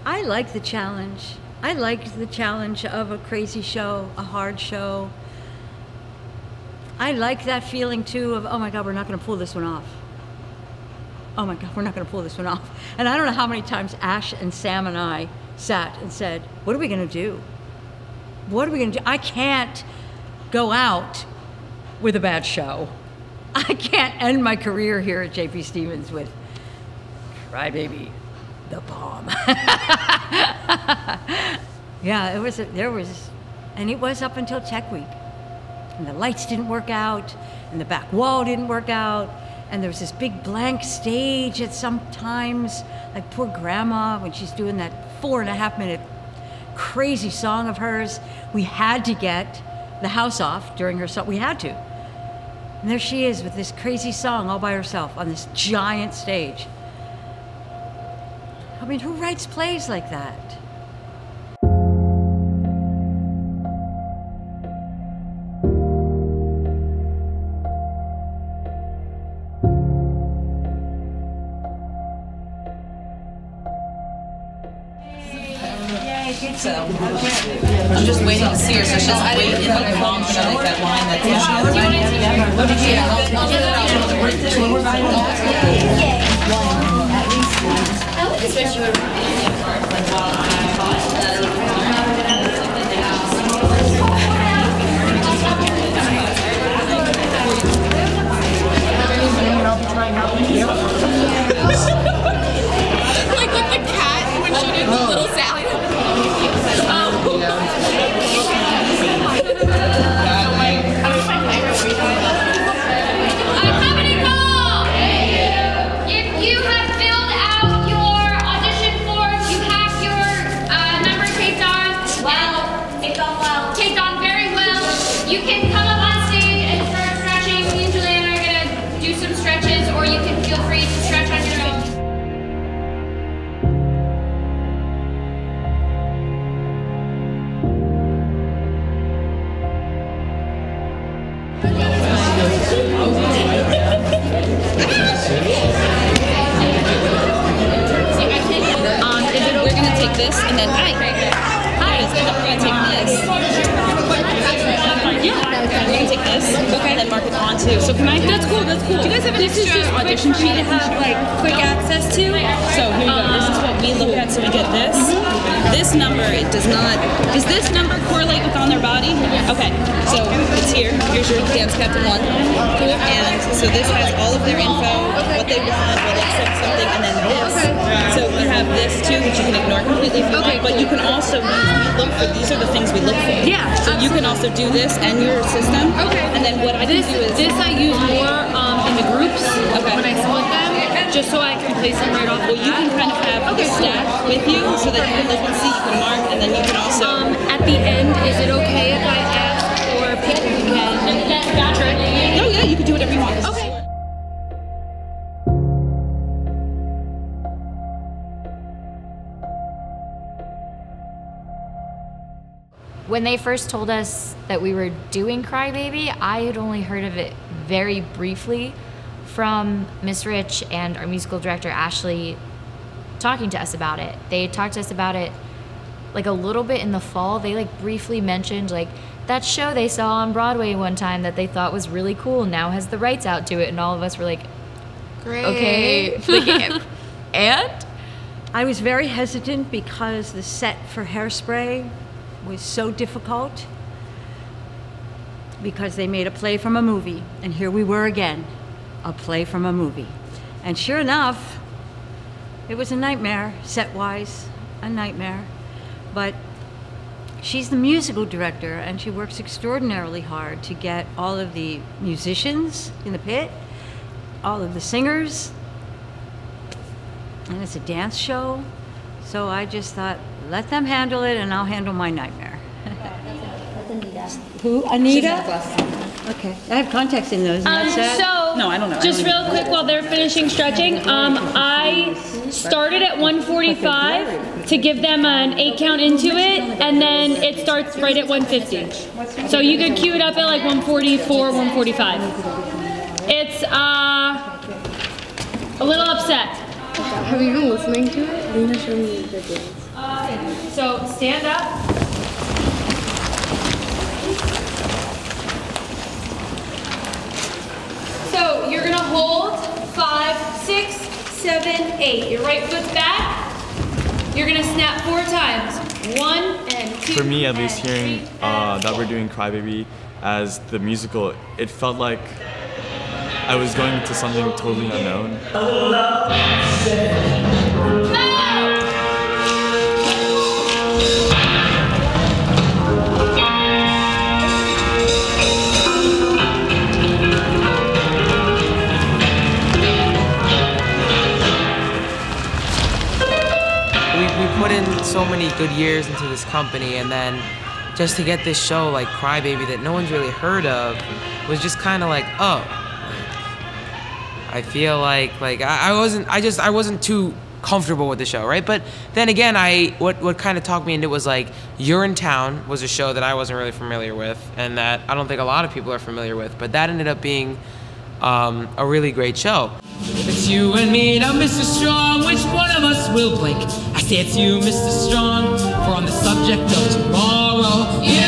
I like the challenge. I liked the challenge of a crazy show, a hard show. I like that feeling too of, oh my God, we're not gonna pull this one off. Oh my God, we're not gonna pull this one off. And I don't know how many times Ash and Sam and I sat and said, what are we gonna do? What are we gonna do? I can't go out with a bad show. I can't end my career here at JP Stevens with Crybaby, the bomb. Yeah, and it was up until Tech Week. And the lights didn't work out, and the back wall didn't work out, and there was this big blank stage at some times, like poor grandma when she's doing that 4.5-minute crazy song of hers. We had to get the house off during her song, we had to. And there she is with this crazy song all by herself on this giant stage. I mean, who writes plays like that? So I'm just waiting to see her, so she's waiting in the long show, like that line that's like with the cat when she did the little Sally. this and then hi. We're gonna take this. Yeah. We're gonna take this. Okay. And then mark it on too. So can I? That's cool. That's cool. Do you guys have an extra audition sheet to have like quick access to? So here you go. This is what we look at. So we get this. This number, it does not. Does this number correlate with on their body? Okay. So it's here. Here's your dance captain one. And so this has all of their info, what they want, what accept something, and then this. So we have this too, which you can ignore completely if you want, but you can also look for, these are the things we look for. Yeah. So you can also do this and your system. Okay. And then what I can do is this I use more in the groups when I split them, just so I can place them right off. Well, you can kind of have the stack with you so that you can look and see, you can mark, and then you can also. At the end, is it okay if I ask for people who can? Oh yeah, you can do whatever you want. Okay. When they first told us that we were doing Crybaby, I had only heard of it very briefly from Miss Rich and our musical director, Ashley, talking to us about it. They talked to us about it like a little bit in the fall. They like briefly mentioned like that show they saw on Broadway one time that they thought was really cool now has the rights out to it, and all of us were like, great. Okay. And? I was very hesitant because the set for Hairspray was so difficult because they made a play from a movie, and here we were again, a play from a movie. And sure enough, it was a nightmare, set-wise, a nightmare. But she's the musical director, and she works extraordinarily hard to get all of the musicians in the pit, all of the singers, and it's a dance show. So I just thought, let them handle it, and I'll handle my nightmare. Who? Anita? Okay. I have contacts in those. So, no, I don't know. Just real quick while they're finishing stretching, I started at 145 to give them an 8 count into it, and then it starts right at 150. So you could cue it up at like 144, 145. It's a little upset. Have you been listening to it? Lena showed me the dance. So stand up. So you're gonna hold 5, 6, 7, 8. Your right foot's back. You're gonna snap 4 times. 1 and 2. For me, at least, and hearing 3 that we're doing Crybaby as the musical, it felt like I was going into something totally unknown. We put in so many good years into this company, and then just to get this show like Crybaby that no one's really heard of was just kind of like, oh, I feel like I wasn't too comfortable with the show, right? But then again, what kind of talked me into it was like You're in Town was a show that I wasn't really familiar with, and that I don't think a lot of people are familiar with, but that ended up being a really great show. It's you and me now, Mr. Strong. Which one of us will blink? I say it's you, Mr. Strong. For on the subject of tomorrow, you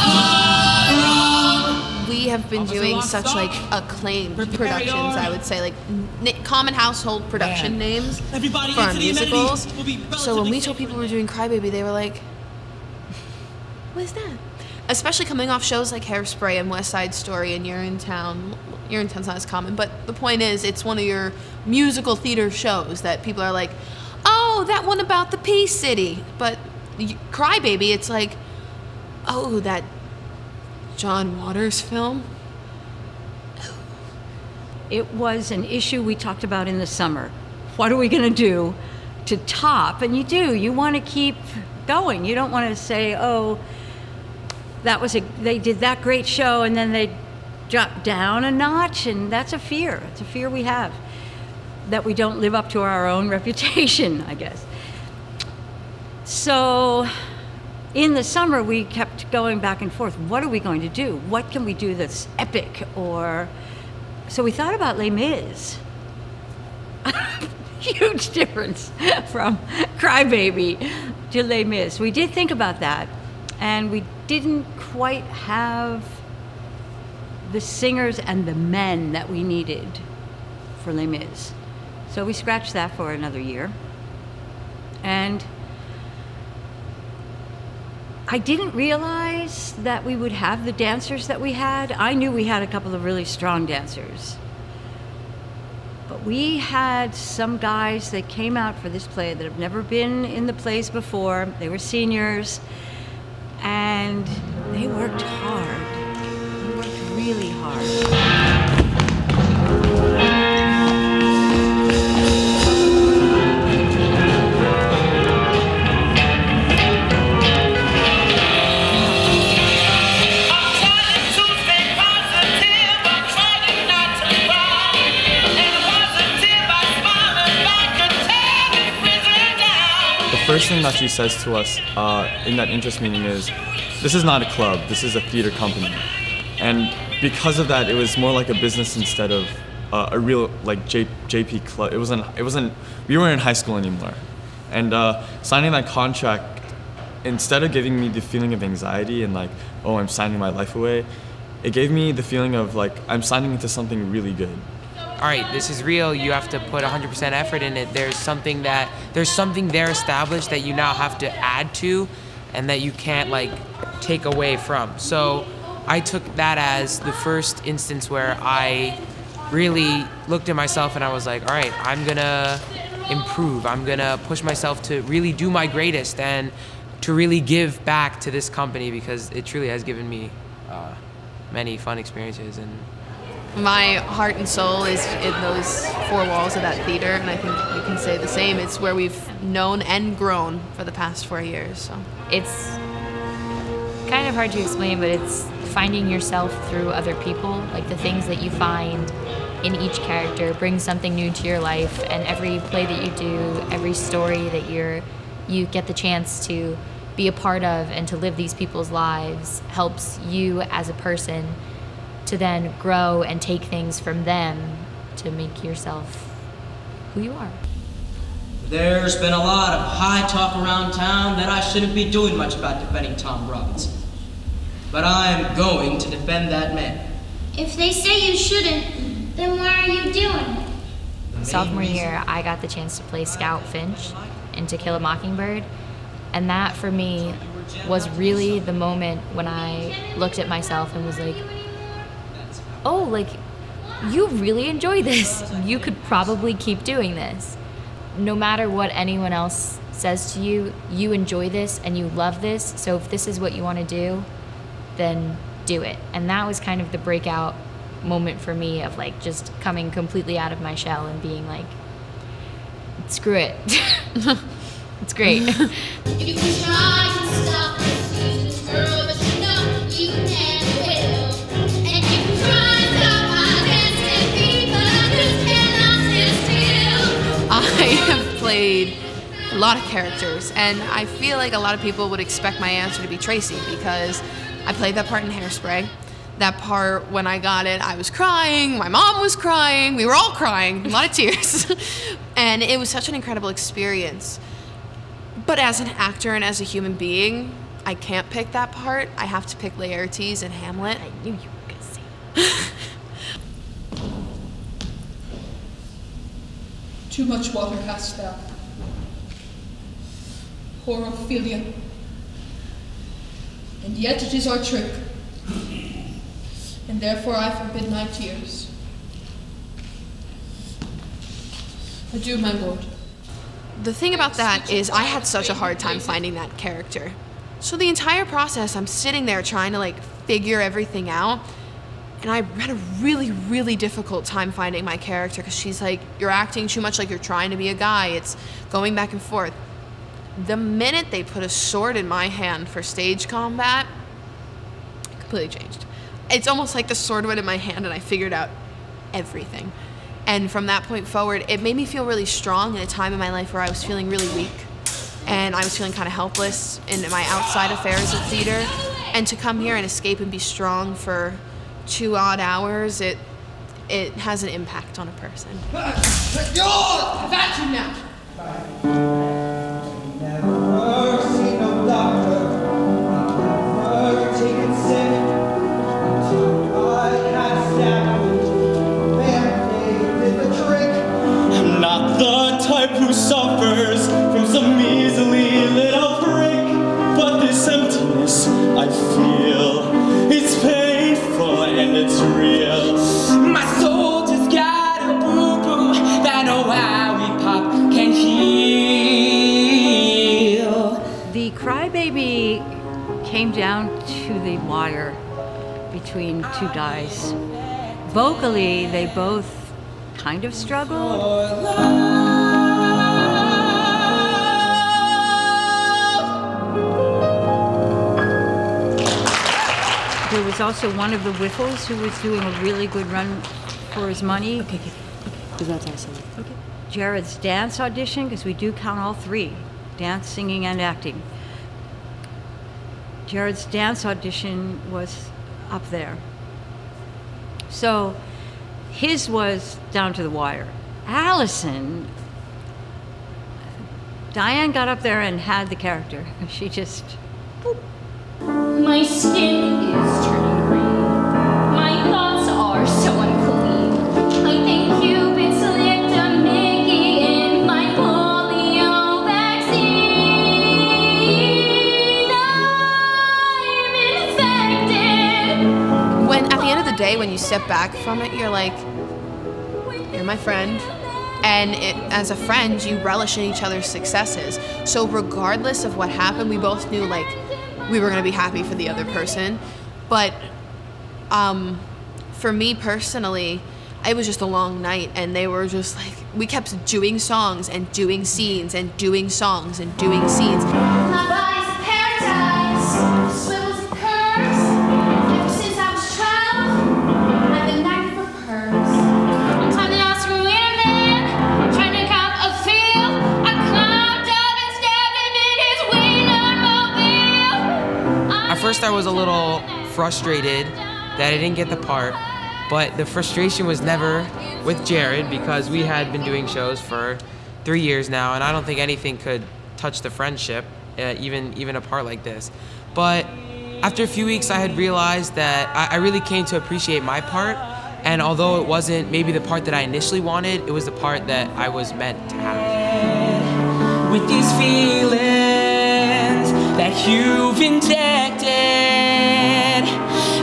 are wrong. We have been doing such like acclaimed productions, I would say, like common household production names for our musicals. So when we told people we were doing Crybaby, they were like, what is that? Especially coming off shows like Hairspray and West Side Story and You're in Town. You're in Town's not as common, but the point is, it's one of your musical theater shows that people are like, oh, that one about the Peace City. But Crybaby, it's like, oh, that John Waters film. It was an issue we talked about in the summer. What are we going to do to top? And you want to keep going. You don't want to say, oh, they did that great show and then they dropped down a notch, and that's a fear. It's a fear we have, that we don't live up to our own reputation, I guess. So in the summer, we kept going back and forth. What are we going to do? What can we do that's epic? So we thought about Les Mis. Huge difference from Crybaby to Les Mis. We did think about that, and we didn't quite have the singers and the men that we needed for Les Mis. So we scratched that for another year. And I didn't realize that we would have the dancers that we had. I knew we had a couple of really strong dancers. But we had some guys that came out for this play that have never been in the plays before. They were seniors, and they worked hard. They worked really hard. The first thing that she says to us in that interest meeting is, this is not a club, this is a theater company. And because of that, it was more like a business instead of a real like JP club. It wasn't, we weren't in high school anymore. And signing that contract, instead of giving me the feeling of anxiety and like, oh, I'm signing my life away, it gave me the feeling of like, I'm signing into something really good. All right, this is real. You have to put 100% effort in it. There's something there established that you now have to add to, and that you can't like take away from. So I took that as the first instance where I really looked at myself and I was like, all right, I'm gonna improve. I'm gonna push myself to really do my greatest and to really give back to this company, because it truly has given me many fun experiences. And my heart and soul is in those four walls of that theater, and I think you can say the same. It's where we've known and grown for the past 4 years. So It's kind of hard to explain, but it's finding yourself through other people. Like the things that you find in each character brings something new to your life, and every play that you do, every story that you get the chance to be a part of and to live these people's lives helps you as a person to then grow and take things from them to make yourself who you are. There's been a lot of high talk around town that I shouldn't be doing much about defending Tom Robinson. But I'm going to defend that man. If they say you shouldn't, then why are you doing it? Sophomore year, I got the chance to play Scout Finch in To Kill a Mockingbird, and that for me was really the moment when I looked at myself and was like, oh, like, you really enjoy this. You could probably keep doing this. No matter what anyone else says to you, you enjoy this and you love this, so if this is what you want to do, then do it. And that was kind of the breakout moment for me of like just coming completely out of my shell and being like, screw it. It's great. If you can try to stop this girl, but you know you never will. And you can try to stop my destiny, but I just cannot sit still. I have played a lot of characters, and I feel like a lot of people would expect my answer to be Tracy because I played that part in Hairspray. That part, when I got it, I was crying, my mom was crying, we were all crying, a lot of tears. And it was such an incredible experience. But as an actor and as a human being, I can't pick that part. I have to pick Laertes and Hamlet. I knew you were gonna say that. Too much water hast thou, poor Ophelia. And yet it is our trick, and therefore I forbid my tears. Adieu, my lord. The thing about that is I had such a hard time finding that character. So the entire process, I'm sitting there trying to like figure everything out, and I had a really, really difficult time finding my character because she's like, you're acting too much like you're trying to be a guy. It's going back and forth. The minute they put a sword in my hand for stage combat, it completely changed. It's almost like the sword went in my hand and I figured out everything. And from that point forward, it made me feel really strong in a time in my life where I was feeling really weak and I was feeling kind of helpless in my outside affairs of theater. And to come here and escape and be strong for 2 odd hours, it has an impact on a person. Have at you now. Never seen no doctor, never taken sick, until I got stabbed, man, they did the trick. I'm not the type who suffers from some measly little prick, but this emptiness I feel, it's painful and it's real. My soul just got a boo-boo that no wowie pop can heal. The Crybaby came down to the wire between two guys. Vocally, they both kind of struggled. There was also one of the Whiffles who was doing a really good run for his money. Okay. Because that's awesome. Okay. Jared's dance audition, because we do count all three, dance, singing, and acting. Jared's dance audition was up there. So his was down to the wire. Allison, Diane got up there and had the character. She just, boop. My skin is turning green. My thoughts are so unclean. I think Cupid slipped a Mickey in my polio vaccine. I'm infected. When at the end of the day, when you step back from it, you're like, you're my friend. And as a friend, you relish in each other's successes. So regardless of what happened, we both knew like we were gonna be happy for the other person. But for me personally, it was just a long night and they were just like, we kept doing songs and doing scenes and doing songs and doing scenes. My body's a paradise, swivels and curves. Ever since I was 12, I've been knocking for pearls. I'm the Oscar winner, trying to cop a feel. I climbed up and stabbed him in his Wienermobile. At first I was a little frustrated that I didn't get the part, but the frustration was never with Jared because we had been doing shows for 3 years now, and I don't think anything could touch the friendship, even a part like this. But after a few weeks, I had realized that I really came to appreciate my part, and although it wasn't maybe the part that I initially wanted, it was the part that I was meant to have. With these feelings that you've injected,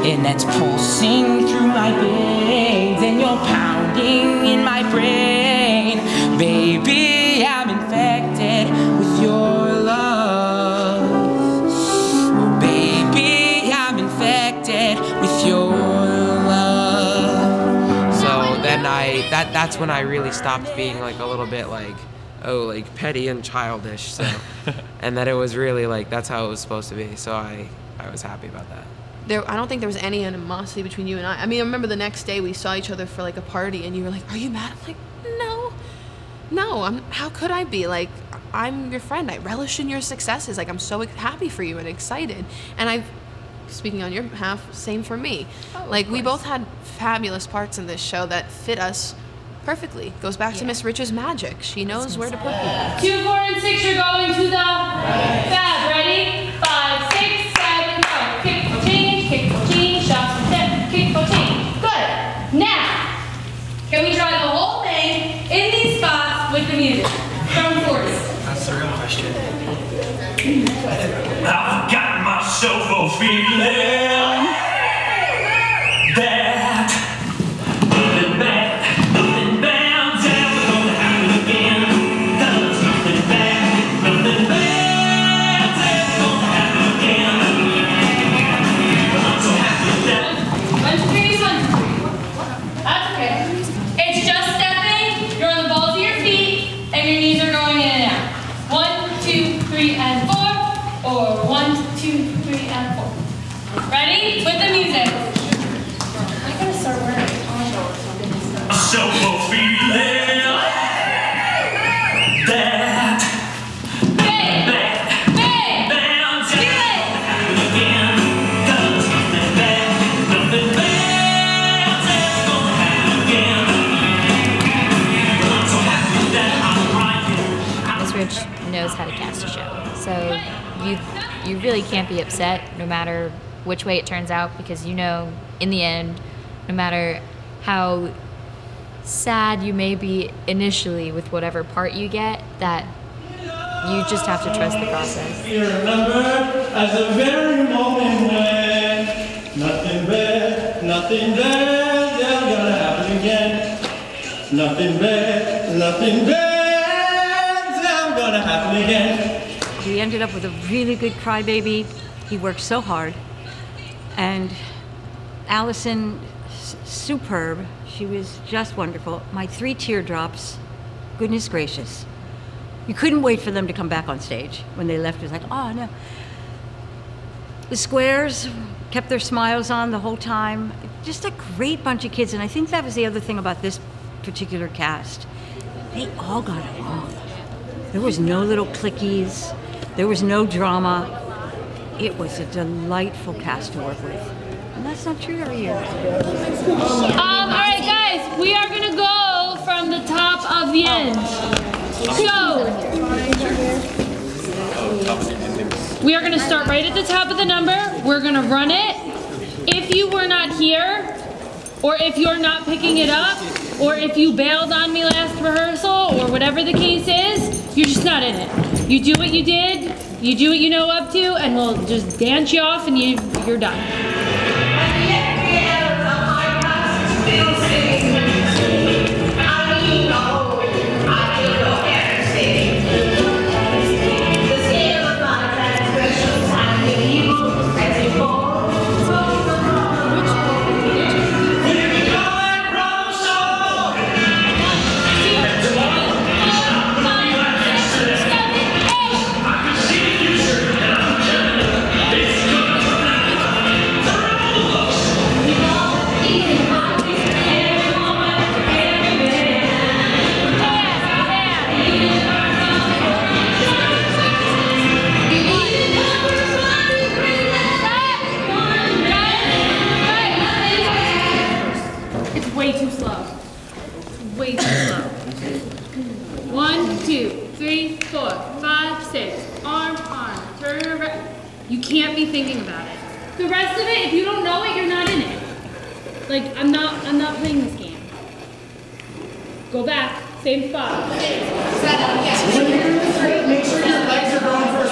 and that's pulsing through my veins, and you're pounding in my brain, baby, I'm infected with your love. Oh, baby, I'm infected with your love. So then that's when I really stopped being like a little bit like, oh, like petty and childish. So, and that it was really like that's how it was supposed to be. So I was happy about that. I don't think there was any animosity between you and I. I mean, I remember the next day we saw each other for like a party, and you were like, "Are you mad?" I'm like, "No, how could I be? Like, I'm your friend. I relish in your successes. Like, I'm so happy for you and excited." And speaking on your behalf, same for me. Like, we both had fabulous parts in this show that fit us perfectly. Goes back to Miss Rich's magic. She knows where to put people. 2, 4, and 6, you're going to the fab. Ready? 5, 6, 7, go. Kick 14, kick 14, shots for 10, kick 14. Good. Now, can we try the whole thing in these spots with the music? From 40. That's the real question. I've got myself a feeling that nothing bad bounds ever gonna happen again. 'Cause nothing bad bounds ever gonna happen again. I'm so happy that 1, 2, 3, 1, 2, 3. That's okay. It's just stepping. You're on the balls of your feet, and your knees are going in and out. 1, 2, 3, and 4. Or 1, 2, 3, and 4. Ready? With the music. I gotta start wearing so a feeling that bang, bang, bounds ever gonna happen again. 'Cause nothing bad bounds ever gonna happen again. I'm so happy that I'm right here. Miss Rich knows how to cast a show, so you really can't be upset no matter which way it turns out, because you know in the end, no matter how sad you may be initially with whatever part you get, that you just have to trust the process. You remember as the very moment when nothing bad ever gonna happen again. Nothing bad's ever gonna happen again. We ended up with a really good crybaby. He worked so hard. And Allison, superb. She was just wonderful. My 3 teardrops, goodness gracious. You couldn't wait for them to come back on stage. When they left, it was like, oh no. The squares kept their smiles on the whole time. Just a great bunch of kids. And I think that was the other thing about this particular cast. They all got along. There was no little clickies. There was no drama. It was a delightful cast to work with. And that's not true every year. all right, guys, we are gonna go from the top of the end. So, we are gonna start right at the top of the number. We're gonna run it. If you were not here, or if you're not picking it up, or if you bailed on me last rehearsal, or whatever the case is, you're just not in it. You do what you did, you do what you know up to, and we'll just dance you off and you're done. You can't be thinking about it. The rest of it, if you don't know it, you're not in it. Like, I'm not playing this game. Go back, same spot. Make sure your legs are going first.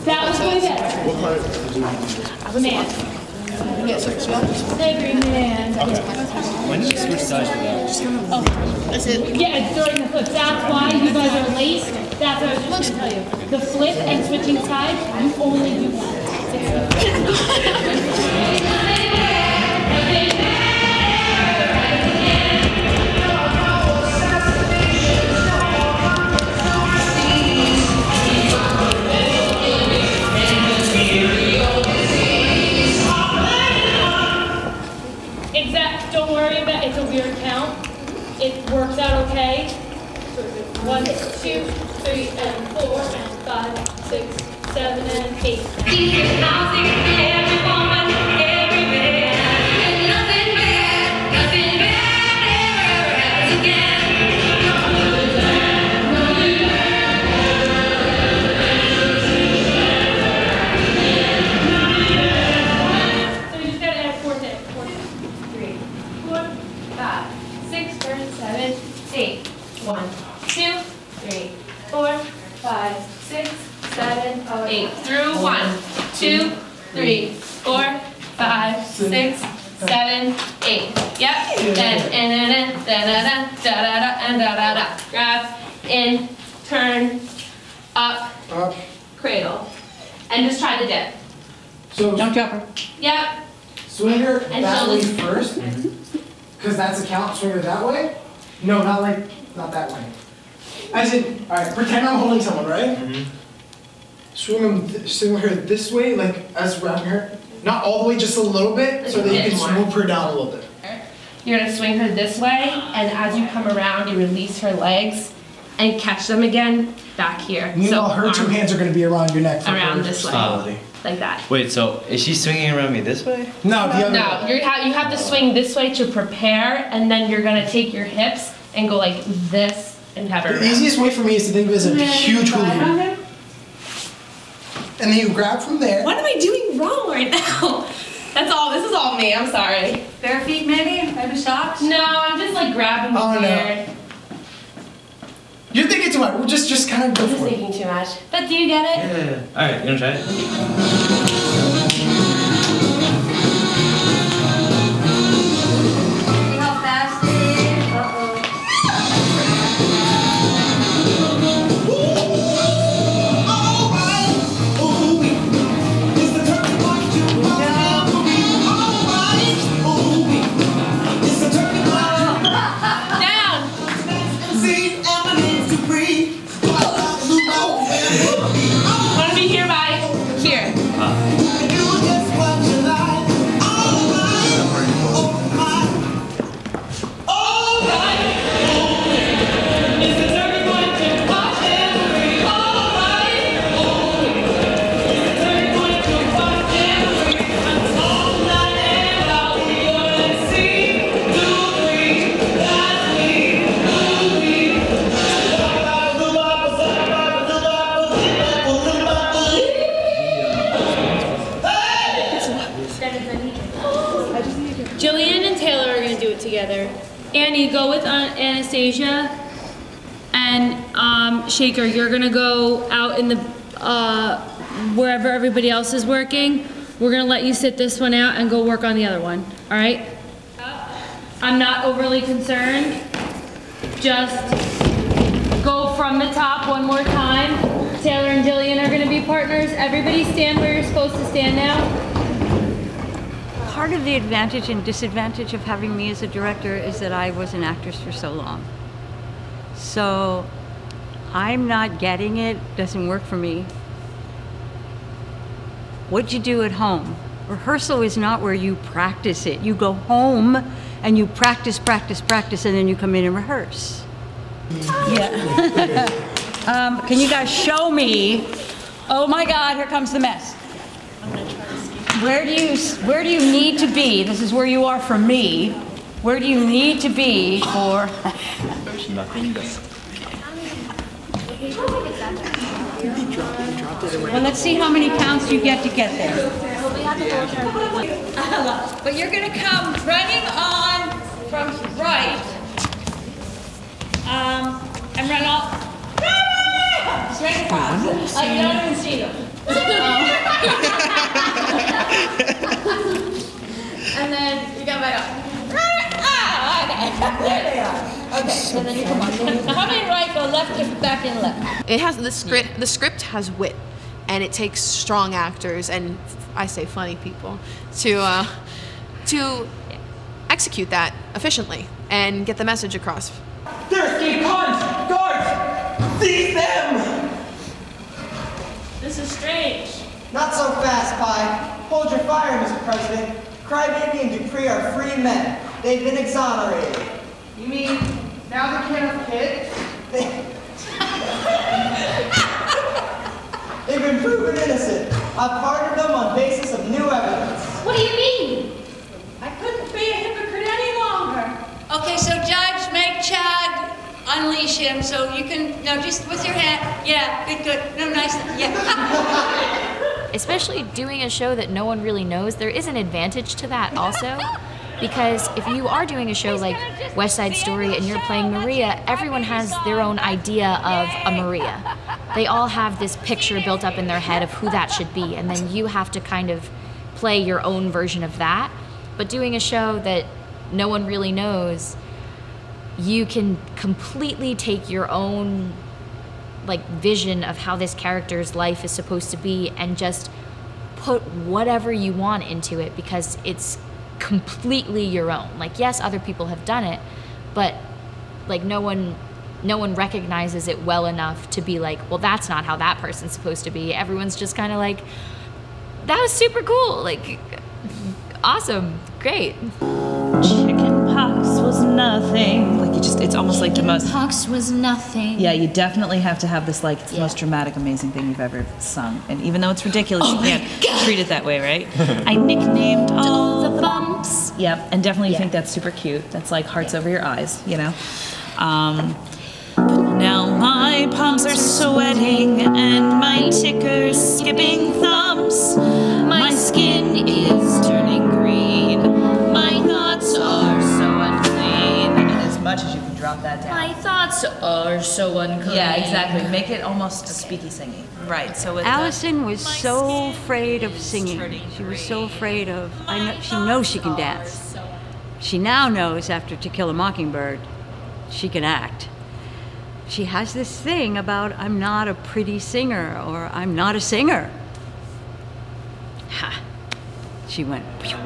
That was way better. What part? I'm a man. Yes, sir. Every man. When did you switch sides to that? Oh, that's it. Yeah, it's during the flip. That's why you guys are late. That's what I was just going to tell you. The flip and switching sides, you only do that. Don't worry about it. It's a weird count. It works out okay. 1, 2, 3, and 4, and 5, 6, 7, and 8. Through 1, 2, 3, 4, 5, 6, 7, 8. Yep. And da-da-da. Grab, in, turn, up, cradle. And just try the dip. So jump jumper. Yep. Swing her And that way shoulders. first, because that's a count. Swing her that way. No, not that way. As in, all right. Pretend I'm holding someone, right? Swing her this way, like as around her. Not all the way, just a little bit, so that you can swoop her down a little bit. You're gonna swing her this way, and as you come around, you release her legs and catch them again back here. Meanwhile, her two arm hands are going to be around your neck. For around her this way, stability. like that. Wait, so is she swinging around me this way? No, the other No, way. you have to swing this way to prepare, and then you're gonna take your hips and go like this and have her. The easiest way for me is to think of it as a huge hula hoop. And then you grab from there. What am I doing wrong right now? That's all. This is all me. I'm sorry. Bare feet, maybe? Maybe socks? No, I'm just like grabbing weird. You're thinking too much. We'll just kind of go for it. Thinking too much. But do you get it? Yeah. All right, you wanna try it? See how fast it is? Uh-oh. Want to be here by here. Jillian and Taylor are going to do it together. Annie, go with Anastasia then Shaker, you're gonna go out in the wherever everybody else is working. We're gonna let you sit this one out and go work on the other one. All right? I'm not overly concerned. Just go from the top one more time. Taylor and Jillian are gonna be partners. Everybody stand where you're supposed to stand now. Part of the advantage and disadvantage of having me as a director is that I was an actress for so long. So I'm not getting it, doesn't work for me. What'd you do at home? Rehearsal is not where you practice it. You go home and you practice, practice, practice, and then you come in and rehearse. Yeah. Can you guys show me? Oh my God, here comes the mess. Where do you need to be? This is where you are for me. Where do you need to be for? Nothing. Well, let's see how many counts you get to get there. But you're going to come running on from right, and run all. Just right across. You don't even see them. And then you got my up. Okay. There they are. Okay, and then you come on. Come in right, go left, get back in left. It has the script. The script has wit, and it takes strong actors and I say funny people to execute that efficiently and get the message across. They're escape cons! Guards! Seize them! This is strange. Not so fast, Pi. Hold your fire, Mr. President. Crybaby and Dupree are free men. They've been exonerated. You mean now they can't have kids? They've been proven innocent. I've pardoned them on basis of new evidence. What do you mean? I couldn't be a hypocrite any longer. Okay, so Judge, make Chad unleash him so you can, no, just with your hand. Yeah, good. No, nice, yeah. Especially doing a show that no one really knows, there is an advantage to that also. Because if you are doing a show like West Side Story and you're playing Maria, everyone has their own idea of a Maria. They all have this picture built up in their head of who that should be, and then you have to kind of play your own version of that. But doing a show that no one really knows, you can completely take your own vision of how this character's life is supposed to be and just put whatever you want into it because it's completely your own. Yes, other people have done it, but no one recognizes it well enough to be well, that's not how that person's supposed to be. Everyone's just kind of that was super cool, awesome, great. Chicken pox was nothing. It's almost like the most. Pox was nothing. Yeah, you definitely have to have this the most dramatic, amazing thing you've ever sung. And even though it's ridiculous, you can't treat it that way, right? I nicknamed all the bumps. Yep, and definitely you think that's super cute. That's hearts over your eyes, you know? But now my palms are sweating and my ticker's skipping thumbs. My skin is turning green. My thoughts are so unclean. As much as you can drop that down. My thoughts are so unclean. Yeah, exactly. Make it almost a speaky singing. Right. So with Allison was so afraid of singing. She was so afraid of. She knows she can dance. She now knows after To Kill a Mockingbird, she can act. She has this thing about I'm not a pretty singer or I'm not a singer. Ha! She went. Pew.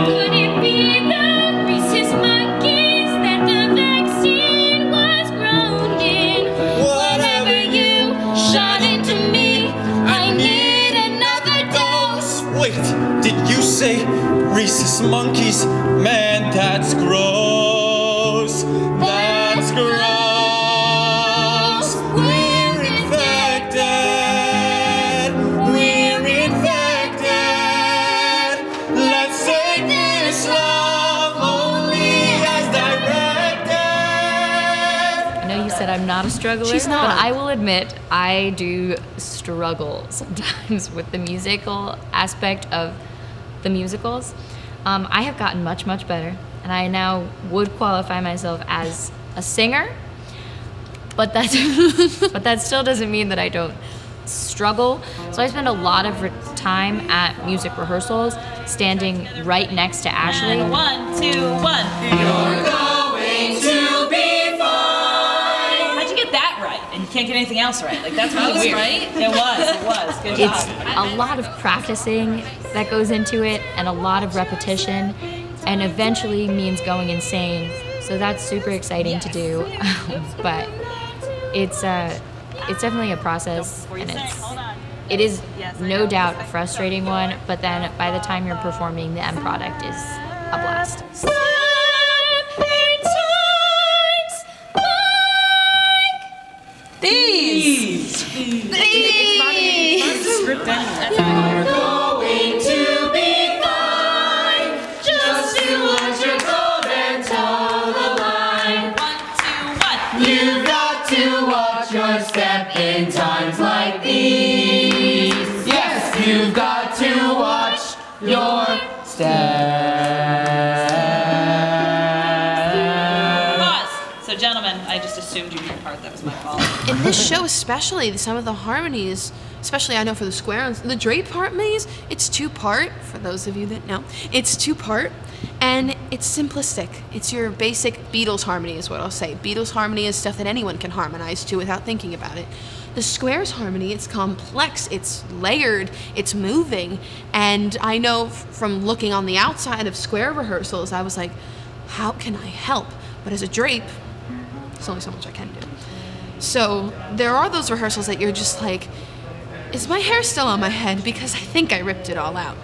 Could it be the rhesus monkeys that the vaccine was grown in? Whatever you shot into me, I need another dose. Wait, did you say rhesus monkeys? Man, that's gross. That's gross. We're infected. We're infected. Let's take this love only as directed. I know you said I'm not a struggler, She's not. but I will admit I do struggle sometimes with the musical aspect of the musicals. I have gotten much, much better and I now would qualify myself as a singer, but that still doesn't mean that I don't struggle. So I spend a lot of time at music rehearsals standing right next to Ashley. And 1, 2, 1. You're going to be fine. How'd you get that right? And you can't get anything else right. Like, that's really weird. right? It was. Good job. It's a lot of practicing that goes into it and a lot of repetition, and eventually means going insane. So that's super exciting to do. But it's definitely a process, and it is no doubt a frustrating one, but then by the time you're performing, the end product is a blast. These. You're going to be fine. Just do what you're told and toe the line. 1, 2, 1. You've got to watch your step in times like these. Yes, you've got to watch your step. Pause. So, gentlemen, I just assumed you knew your part. That was my fault. In this show especially, some of the harmonies, especially I know for the square ones, the Drape harmonies, it's 2-part, for those of you that know. It's 2-part, and it's simplistic. It's your basic Beatles harmony is what I'll say. Beatles harmony is stuff that anyone can harmonize to without thinking about it. The squares harmony, it's complex, it's layered, it's moving, and I know from looking on the outside of square rehearsals, I was like, how can I help? But as a Drape, there's only so much I can do. So there are those rehearsals that you're just like, is my hair still on my head? Because I think I ripped it all out.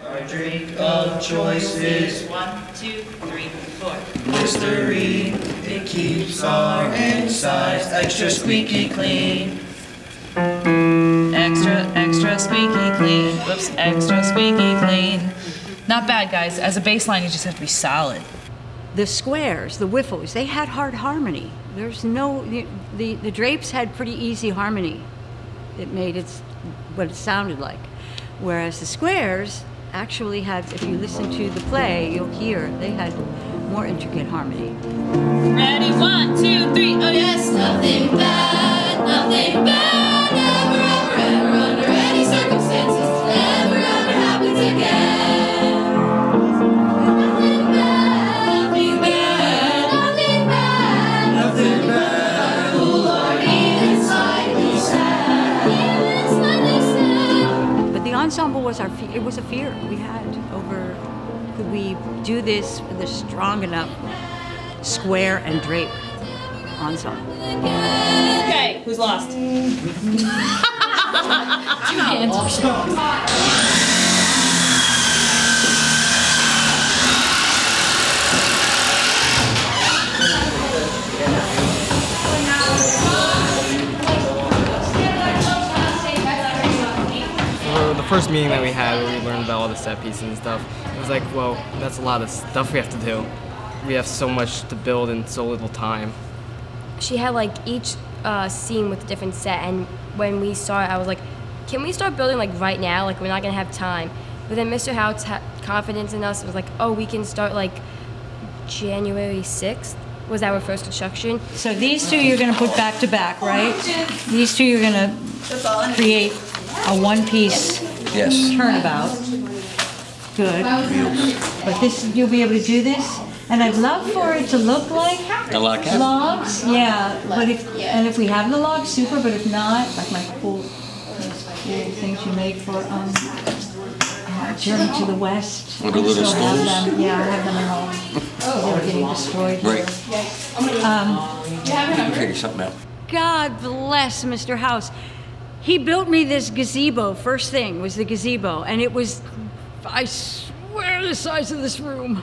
Our drink of choice is 1, 2, 3, 4. Listerine. It keeps our insides extra squeaky clean. Extra squeaky clean. Whoops, extra squeaky clean. Not bad, guys. As a baseline, you just have to be solid. The squares, the whiffles, they had hard harmony. There's no, the Drapes had pretty easy harmony. It made it what it sounded like. Whereas the squares actually had, if you listen to the play, you'll hear they had more intricate harmony. Ready? 1, 2, 3. Oh, yes. Nothing bad, ever under any circumstances, never ever happens again. Nothing bad, oh Lord, even slightly sad. But the ensemble was it was a fear we had over, could we do this with a strong enough square and Drape ensemble? Okay, who's lost? For the first meeting that we had where we learned about all the set pieces and stuff, it was like, well, that's a lot of stuff we have to do. We have so much to build in so little time. She had like each scene with a different set, and when we saw it, I was like, can we start building like right now? Like, we're not gonna have time. But then Mr. Houts had confidence in us. It was like, oh, we can start like January 6th was our first construction. So these two you're going to put back to back, right? These two you're going to create a one-piece turnabout. Good. But this, you'll be able to do this? And I'd love for it to look like logs. Yeah, but if we have the logs, super. But if not, like my cool things you make for Journey to the West. Like the little Still have stones? them. Yeah, I have them at home. They were getting destroyed. Right. Um, Figure something out. God bless Mr. House. He built me this gazebo. First thing was the gazebo, and it was, I swear, the size of this room.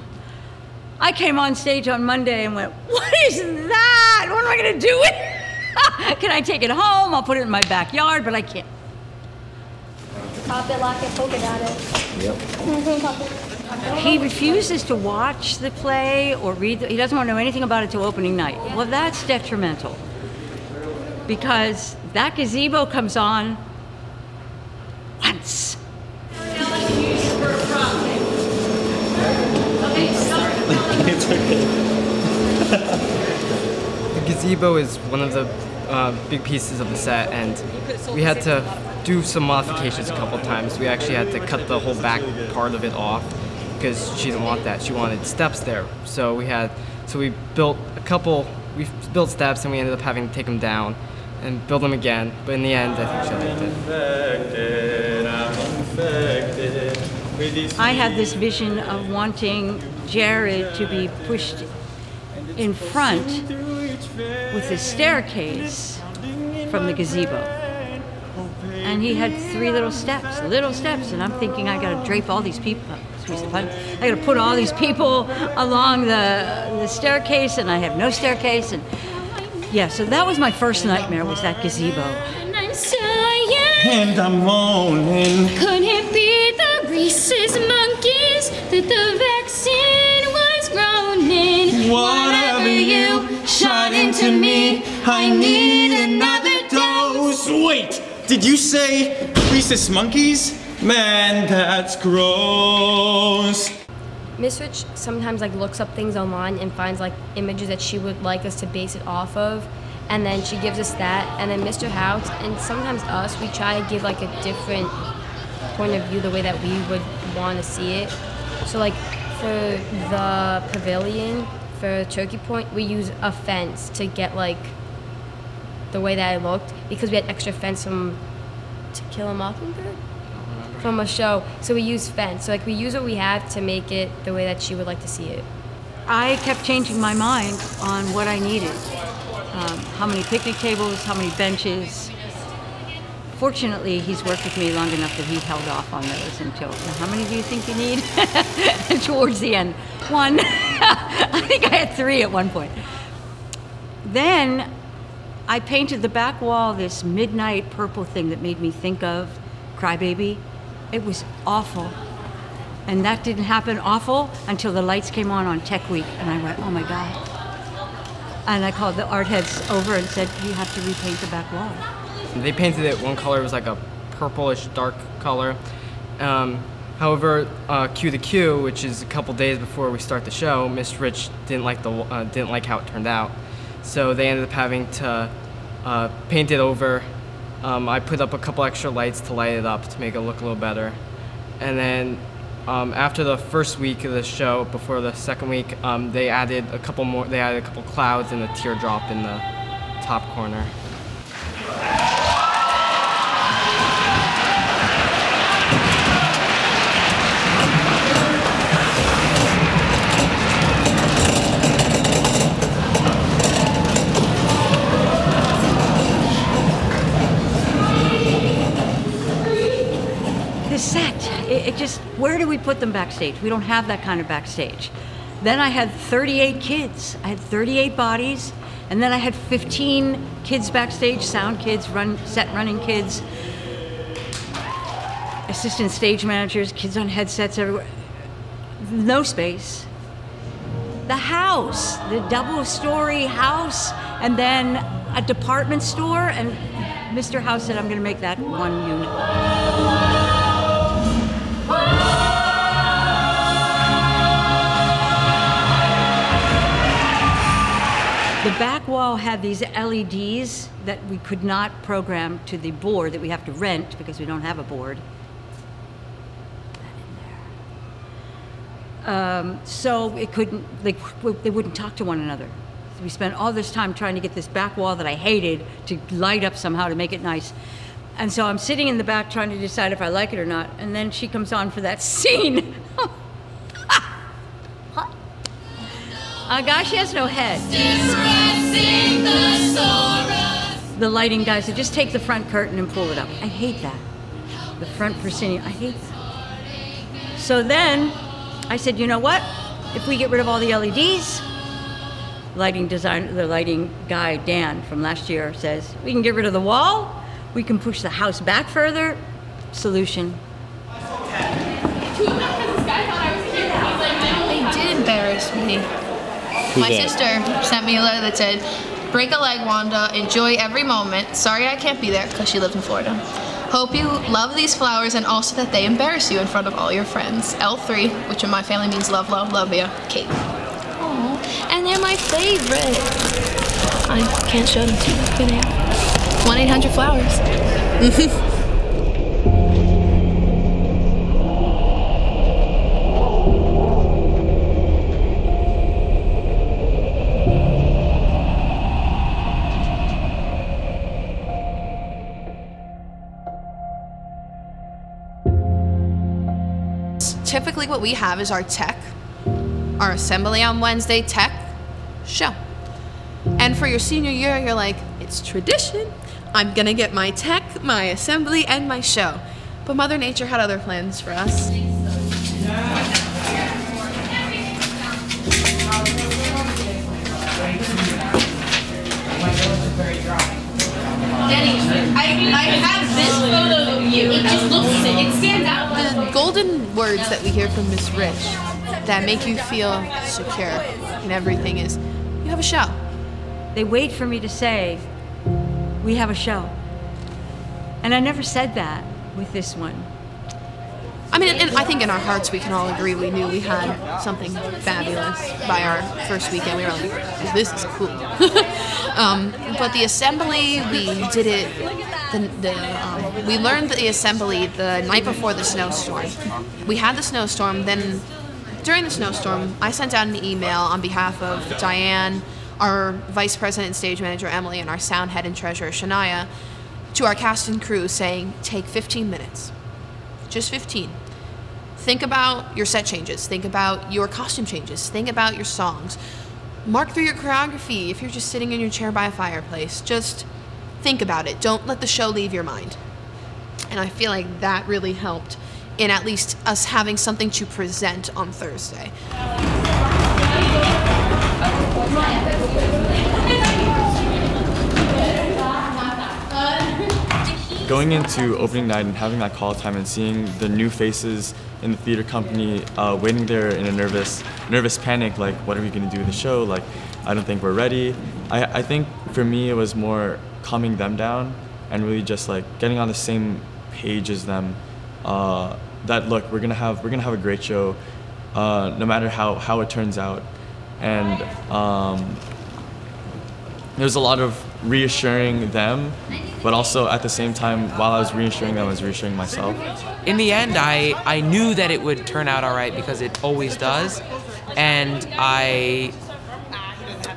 I came on stage on Monday and went, what is that? What am I gonna do with it? Can I take it home? I'll put it in my backyard, but I can't. Pop it, lock it, polka dot it. Yep. He refuses to watch the play or read he doesn't want to know anything about it till opening night. Well, that's detrimental. Because that gazebo comes on once. It's okay. The gazebo is one of the big pieces of the set, and we had to do some modifications a couple times. We actually had to cut the whole back part of it off because she didn't want that. She wanted steps there. So we built steps, and we ended up having to take them down and build them again. But in the end, I think she liked it. I had this vision of wanting Jared to be pushed in front with the staircase from the gazebo. And he had 3 little steps, and I'm thinking I gotta drape all these people, excuse the pun, I gotta put all these people along the staircase, and I have no staircase, and yeah, so that was my first nightmare, was that gazebo. I'm sighing. And I'm moaning. Could it be the rhesus monkeys that the vaccine was groaning? Whatever you shot into me, I need another dose. Wait, did you say rhesus monkeys? Man, that's gross. Miss Rich sometimes like looks up things online and finds like images that she would like us to base it off of, and then she gives us that, and then Mr. House and sometimes us, we try to give like a different point of view, the way that we would want to see it. So like for the pavilion, for Turkey Point, we use a fence to get like the way that it looked, because we had extra fence from To Kill a Mockingbird? From a show, so we use fence. So like we use what we have to make it the way that she would like to see it. I kept changing my mind on what I needed. How many picnic tables, how many benches. Fortunately, he's worked with me long enough that he held off on those until, how many do you think you need? Towards the end, 1. I think I had 3 at one point. Then I painted the back wall this midnight purple thing that made me think of Crybaby. It was awful. And that didn't happen awful until the lights came on Tech Week, and I went, oh my God. And I called the art heads over and said, you have to repaint the back wall. They painted it one color, it was like a purplish dark color. However, Cue the Cue, which is a couple days before we start the show, Miss Rich didn't like how it turned out. So they ended up having to paint it over. I put up a couple extra lights to light it up to make it look a little better. And then after the first week of the show, before the second week, they added a couple clouds and a teardrop in the top corner. Set. It just, where do we put them backstage? We don't have that kind of backstage. Then I had 38 kids. I had 38 bodies, and then I had 15 kids backstage, sound kids, set running kids, assistant stage managers, kids on headsets everywhere. No space. The house, the double-story house, and then a department store, and Mr. House said, I'm going to make that one unit. The back wall had these LEDs that we could not program to the board that we have to rent because we don't have a board. So it couldn't, they wouldn't talk to one another. So we spent all this time trying to get this back wall that I hated to light up somehow to make it nice. And so I'm sitting in the back trying to decide if I like it or not. And then she comes on for that scene. Oh gosh, she has no head. The lighting guy said, just take the front curtain and pull it up. I hate that. The front proscenium, I hate that. So then I said, you know what? If we get rid of all the LEDs, the lighting guy, Dan, from last year says, we can get rid of the wall, we can push the house back further. Solution. They did embarrass me. My sister sent me a letter that said, break a leg, Wanda, enjoy every moment. Sorry I can't be there because she lives in Florida. Hope you love these flowers and also that they embarrass you in front of all your friends. L3, which in my family means love, love, love ya, Kate. my favorite. I can't show them to you. Here they are. 1-800-Flowers. Typically what we have is our tech, our assembly on Wednesday, tech, show. And for your senior year, you're like, it's tradition. I'm gonna get my tech, my assembly, and my show. But Mother Nature had other plans for us. Denny, I have this photo of you. It just looks, it stands out. The golden words that we hear from Miss Rich that make you feel secure in everything is, you have a show. They wait for me to say, we have a show. And I never said that with this one. I mean, and I think in our hearts we can all agree we knew we had something fabulous by our first weekend. We were like, this is cool. But the assembly, we did it, we learned the assembly the night before the snowstorm. We had the snowstorm, then during the snowstorm, I sent out an email on behalf of Diane, our vice president and stage manager, Emily, and our sound head and treasurer, Shania, to our cast and crew saying, take 15 minutes. Just 15. Think about your set changes. Think about your costume changes. Think about your songs. Mark through your choreography if you're just sitting in your chair by a fireplace. Just think about it. Don't let the show leave your mind. And I feel like that really helped in at least us having something to present on Thursday. Going into opening night and having that call time and seeing the new faces in the theater company waiting there in a nervous panic, like, what are we going to do in the show? Like, I don't think we're ready. I think for me it was more calming them down and really just like getting on the same page as them. That look, we're gonna have a great show, no matter how it turns out. And there's a lot of reassuring them, but also at the same time, while I was reassuring them, I was reassuring myself. In the end, I knew that it would turn out all right because it always does, and I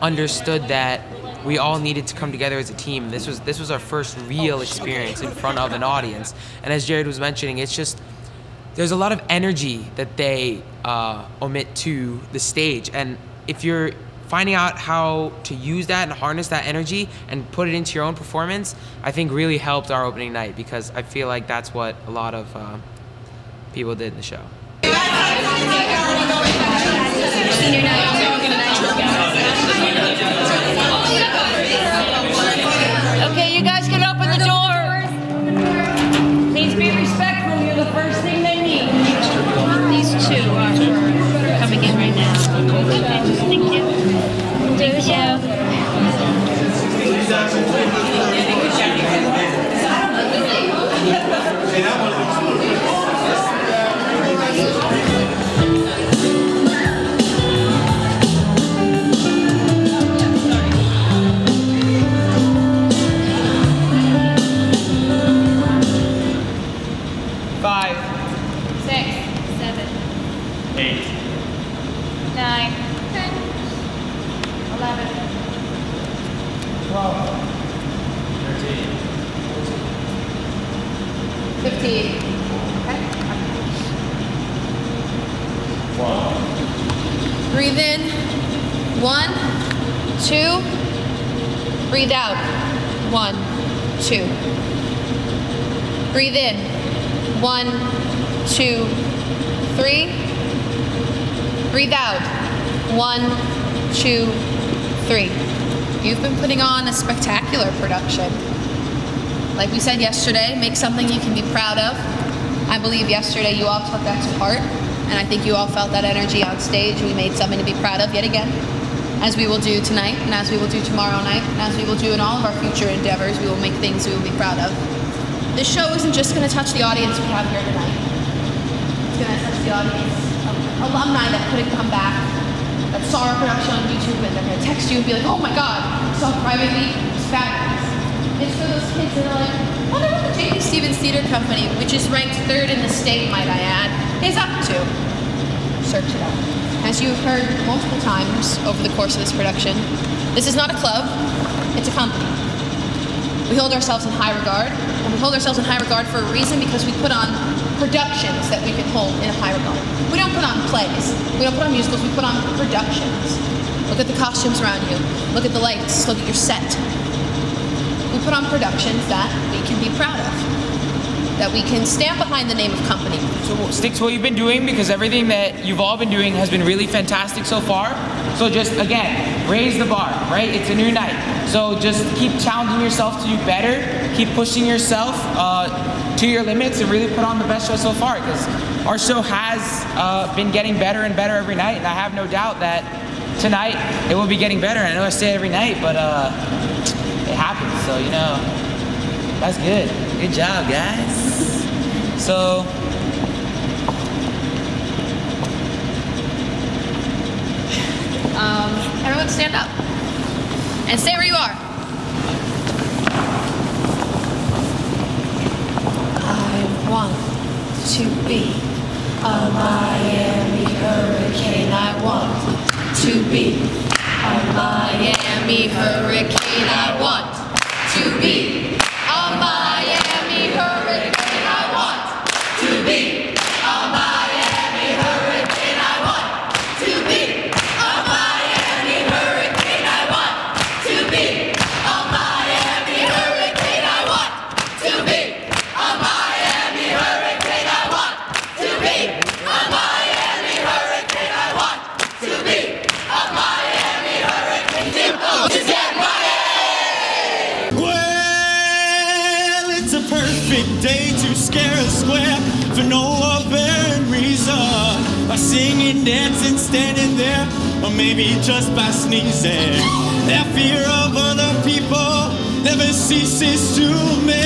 understood that we all needed to come together as a team. This was our first real experience in front of an audience, and as Jared was mentioning, it's just there's a lot of energy that they omit to the stage, and if you're finding out how to use that and harness that energy and put it into your own performance, I think really helped our opening night, because I feel like that's what a lot of people did in the show. Okay, you guys can open the door. Please be respectful. You're the first thing they need. These two are coming in right now. Thank you. Thank you. Breathe in. 1, 2. Breathe out. 1, 2. Breathe in. 1, 2, 3. Breathe out. 1, 2, 3. You've been putting on a spectacular production. Like we said yesterday, make something you can be proud of. I believe yesterday you all took that to heart, and I think you all felt that energy on stage. We made something to be proud of yet again, as we will do tonight, and as we will do tomorrow night, and as we will do in all of our future endeavors. We will make things we will be proud of. This show isn't just going to touch the audience we have here tonight. It's going to touch the audience of alumni that couldn't come back, that saw our production on YouTube and they're going to you and be like, oh my god, I saw Crybaby, it's fabulous. It's for those kids that are like, I wonder what the J.P. Stevens Theater Company, which is ranked 3rd in the state, might I add, is up to. Search it up. As you've heard multiple times over the course of this production, this is not a club, it's a company. We hold ourselves in high regard, and we hold ourselves in high regard for a reason, because we put on productions that we can hold in a high regard. We don't put on plays, we don't put on musicals, we put on productions. Look at the costumes around you, look at the lights, look at your set. We put on productions that we can be proud of, that we can stand behind the name of company. So stick to what you've been doing, because everything that you've all been doing has been really fantastic so far. So just, again, raise the bar, right? It's a new night. So just keep challenging yourself to do better, keep pushing yourself to your limits, and really put on the best show so far, because our show has been getting better and better every night, and I have no doubt that tonight it will be getting better. I know I say it every night, but it happens, so you know, that's good. Good job, guys. So, everyone stand up and stay where you are. I want to be a Miami Hurricane. I want to be a Miami Hurricane. I want to be a Miami Hurricane. I want to be a Miami Hurricane. I want to be a Miami Hurricane. I want to be a Miami Hurricane. I want to be a Miami Hurricane. I want to be a Miami Hurricane. I want to be a Miami Hurricane. Just get Miami! Well, it's a perfect day to scare a square for no apparent reason. By singing, dancing, standing there, or maybe just by sneezing. That fear of other people never ceases to amaze.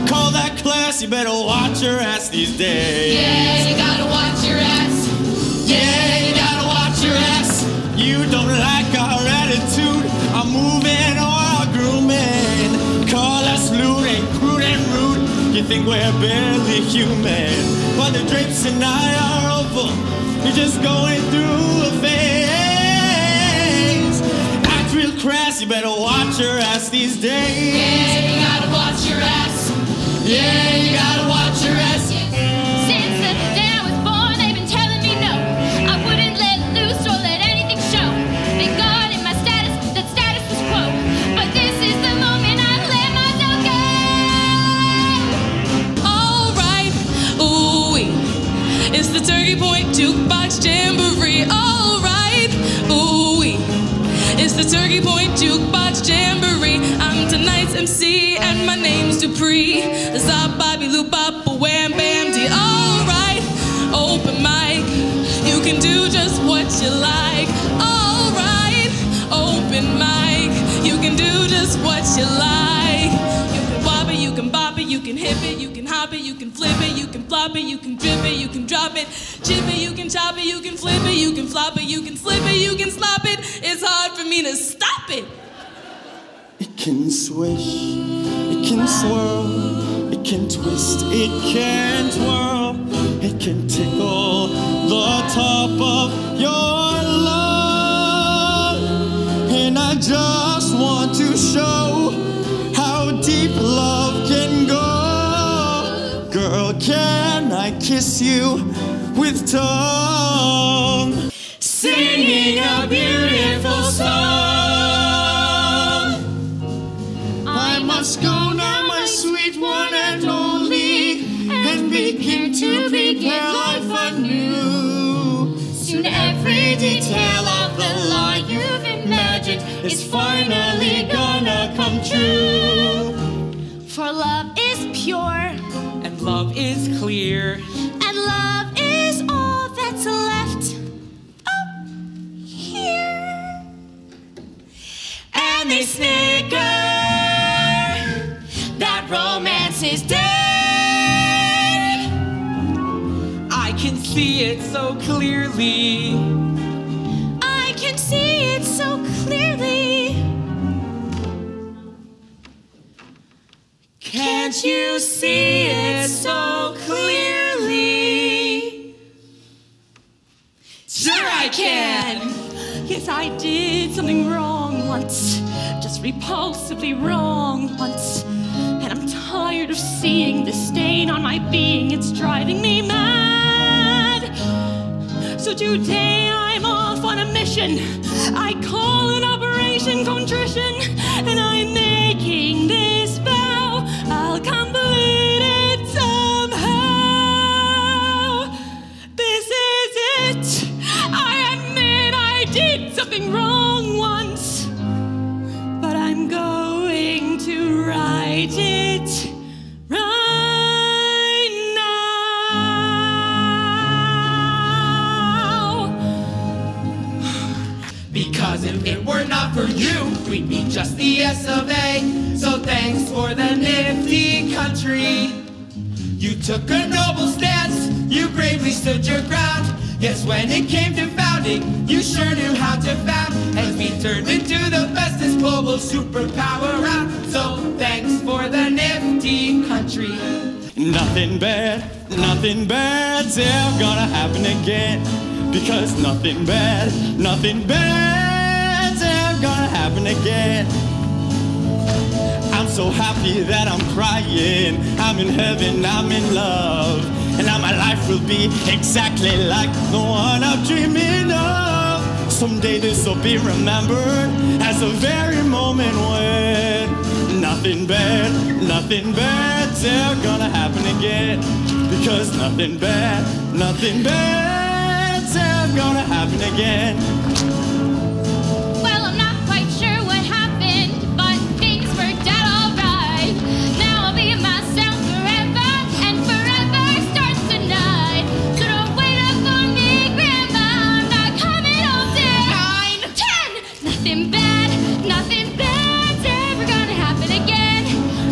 Call that class, you better watch your ass these days. Yeah, you gotta watch your ass. Yeah, you gotta watch your ass. You don't like our attitude, our moving or our grooming. Call us lewd and crude and rude. You think we're barely human. While the drapes and I are over, you're just going through a phase. Act real crass, you better watch your ass these days. Yeah, you gotta watch your ass. Yeah, you gotta watch your ass. Since the day I was born, they've been telling me no. I wouldn't let loose or let anything show. They guarded my status, that status was quo. But this is the moment I let myself go. Alright, ooh-wee. It's the Turkey Point Jukebox Jamboree. Alright, ooh-wee. It's the Turkey Point Jukebox Jamboree. I'm tonight's MC and my name's Dupree. Zop, Bobby, Loop, Bop, Wham, Bam, D. Alright, open mic. You can do just what you like. Alright, open mic. You can do just what you like. You can wop it, you can bop it, you can hip it, you can hop it, you can flip it, you can flop it, you can drip it, you can drop it, chip it, you can chop it, you can flip it, you can flop it, you can slip it, you can slop it. It's hard for me to stop it. It can swish, it can swirl, it can twist, it can twirl, it can tickle the top of your love. And I just want to show how deep love can go. Girl, can I kiss you with tongue? Singing a beautiful song. I must go now, my sweet one and only, and begin to begin life anew. Soon every detail of the lie you've imagined is finally gonna come true. For love is pure, and love is clear. and love is all that's left. Oh, here. And they snicker that romance is dead. I can see it so clearly. I can see Can't you see it so clearly? Sure I can! Yes, I did something wrong once. Just repulsively wrong once. And I'm tired of seeing this stain on my being. It's driving me mad. So today I'm off on a mission. I call it Operation Contrition. And I'm making this vow. I'll complete it somehow. This is it. I admit I did something wrong once. But I'm going to right it right now. Because if it were not for you, we'd be just the S of A. So thanks for the nifty country. You took a noble stance, you bravely stood your ground. Yes, when it came to founding, you sure knew how to found. And we turned into the bestest global superpower around. So thanks for the nifty country. Nothing bad's ever gonna happen again. Because nothing bad's ever gonna happen again. I'm so happy that I'm crying. I'm in heaven, I'm in love. And now my life will be exactly like the one I'm dreaming of. Someday this will be remembered as the very moment when nothing bad's ever gonna happen again. Because nothing bad's ever gonna happen again. Well, I'm not quite sure what happened, but things worked out alright. Now I'll be myself forever, and forever starts tonight. So don't wait up on me, Grandma, I'm not coming home till 9, 10. Nothing bad's ever gonna happen again.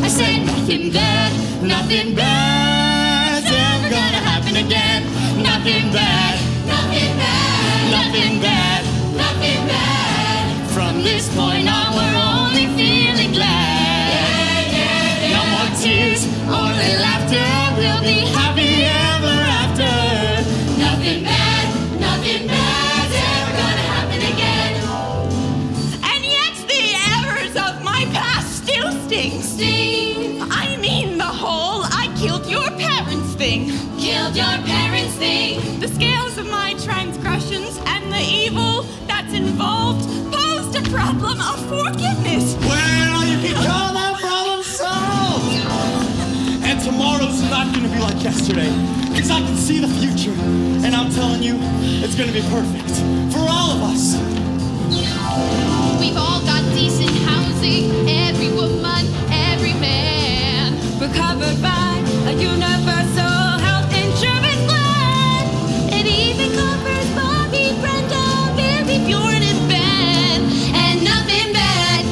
I said nothing bad's ever gonna happen again. Nothing bad. From this point on, we're only feeling glad. No more tears, only laughter. We'll be happy ever after. Nothing bad's ever gonna happen again. And yet the errors of my past still sting. I mean the whole I killed your parents thing. The scales of my transgressions and the evil that's involved posed a problem of forgiveness. Well, you can call that problem solved. And tomorrow's not gonna be like yesterday. Because I can see the future. And I'm telling you, it's gonna be perfect. For all of us. We've all got decent housing, every woman, every man. We're covered by a universal health insurance plan. It even covers Bobby, Brenda, Billy, Bjorn, and Ben. And nothing bad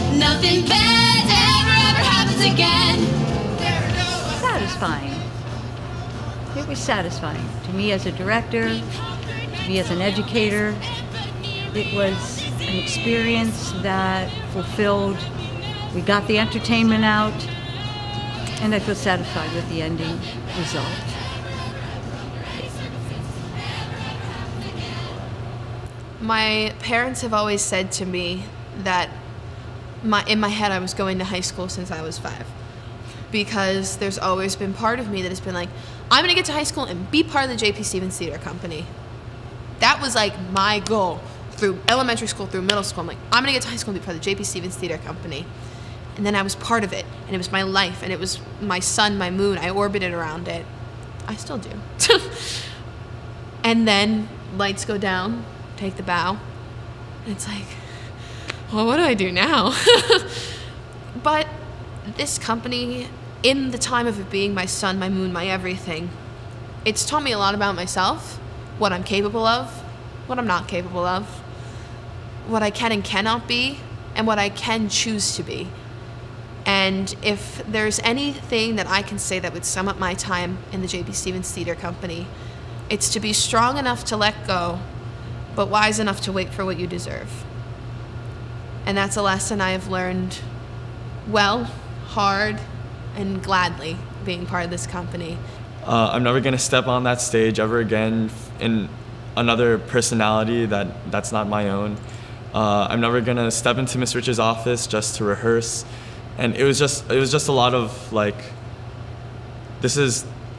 ever happens again. Satisfying. It was satisfying to me as a director, to me as an educator. It was an experience that fulfilled. We got the entertainment out, and I feel satisfied with the ending result. My parents have always said to me that in my head I was going to high school since I was 5. Because there's always been part of me that has been like, I'm gonna get to high school and be part of the J.P. Stevens Theater Company. That was like my goal through elementary school, through middle school. I'm like, I'm gonna get to high school and be part of the J.P. Stevens Theater Company. And then I was part of it, and it was my life, and it was my sun, my moon. I orbited around it. I still do. And then lights go down, take the bow, and it's like, well, what do I do now? But this company, in the time of it being my sun, my moon, my everything, it's taught me a lot about myself, what I'm capable of, what I'm not capable of, what I can and cannot be, and what I can choose to be. And if there's anything that I can say that would sum up my time in the J.P. Stevens Theater Company, it's to be strong enough to let go, but wise enough to wait for what you deserve. And that's a lesson I have learned well, hard, and gladly being part of this company. I'm never gonna step on that stage ever again in another personality that's not my own. I'm never gonna step into Miss Rich's office just to rehearse, and it was just a lot of like,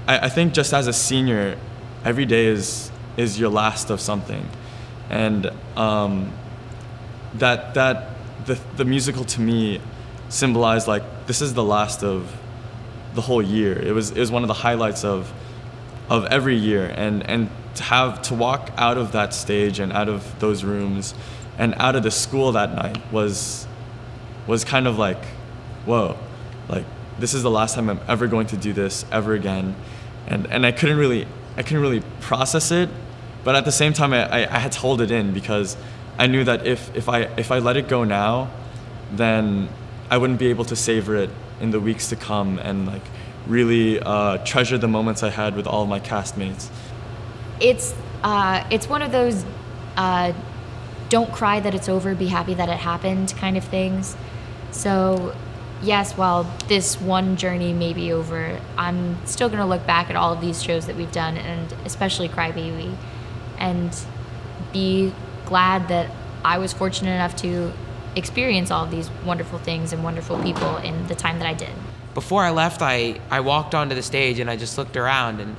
I think just as a senior, every day is your last of something, and the musical to me symbolized like this is the last of the whole year. It was one of the highlights of every year, and to walk out of that stage and out of those rooms and out of the school that night was kind of like, whoa, like this is the last time I'm ever going to do this ever again, and I couldn't really process it, but at the same time I had to hold it in because I knew that if I let it go now, then I wouldn't be able to savor it in the weeks to come and like really treasure the moments I had with all of my castmates. It's one of those don't cry that it's over, be happy that it happened kind of things. So yes, while this one journey may be over, I'm still going to look back at all of these shows that we've done, and especially Cry Baby, and be glad that I was fortunate enough to experience all of these wonderful things and wonderful people in the time that I did. Before I left, I walked onto the stage and I just looked around, and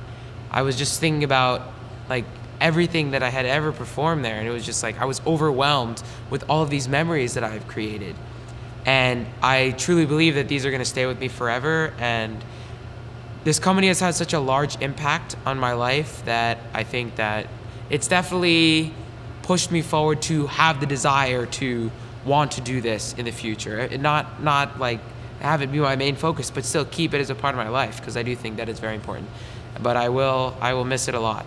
I was just thinking about like everything that I had ever performed there, and it was just like I was overwhelmed with all of these memories that I've created. And I truly believe that these are going to stay with me forever, and this company has had such a large impact on my life that I think that it's definitely pushed me forward to have the desire to want to do this in the future. And not like have it be my main focus, but still keep it as a part of my life, because I do think that it's very important. But I will miss it a lot.